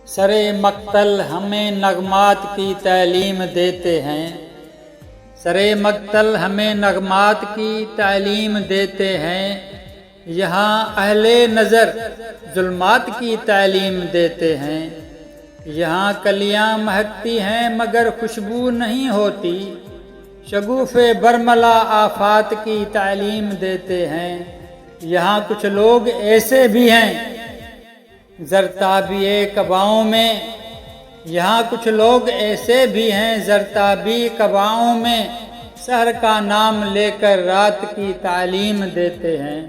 سر مقتل ہمیں نغمات کی تعلیم دیتے ہیں، سر مقتل ہمیں نغمات کی تعلیم دیتے ہیں، یہاں اہل نظر ظلمات کی تعلیم دیتے ہیں، یہاں کلیاں مہکتی ہیں مگر خوشبو نہیں ہوتی، شگوف برملا آفات کی تعلیم دیتے ہیں، یہاں کچھ لوگ ایسے بھی ہیں زرتابی قباؤں میں، یہاں کچھ لوگ ایسے بھی ہیں زرتابی قباؤں میں، سحر کا نام لے کر رات کی تعلیم دیتے ہیں،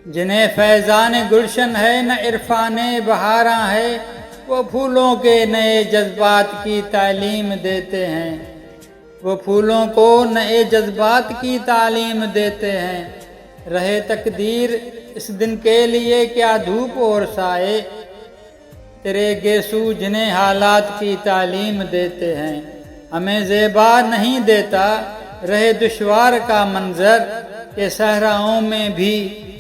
جنہیں فیضان گلشن ہے نہ عرفان بہاراں ہے، وہ پھولوں کے نئے جذبات کی تعلیم دیتے ہیں، وہ پھولوں کو نئے جذبات کی تعلیم دیتے ہیں، رہے تقدیر اس دن کے لیے کیا دھوپ اور سائے، تیرے گیسو جنہیں حالات کی تعلیم دیتے ہیں، ہمیں زیبا نہیں دیتا رہے دشوار کا منظر، کہ صحراؤں میں بھی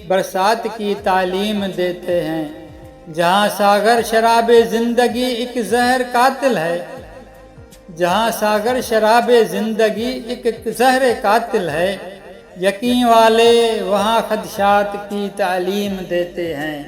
برسات کی تعلیم دیتے ہیں، جہاں ساغر شراب زندگی ایک زہر قاتل ہے، جہاں ساغر شراب زندگی ایک زہر قاتل ہے، یقین والے وہاں خدشات کی تعلیم دیتے ہیں۔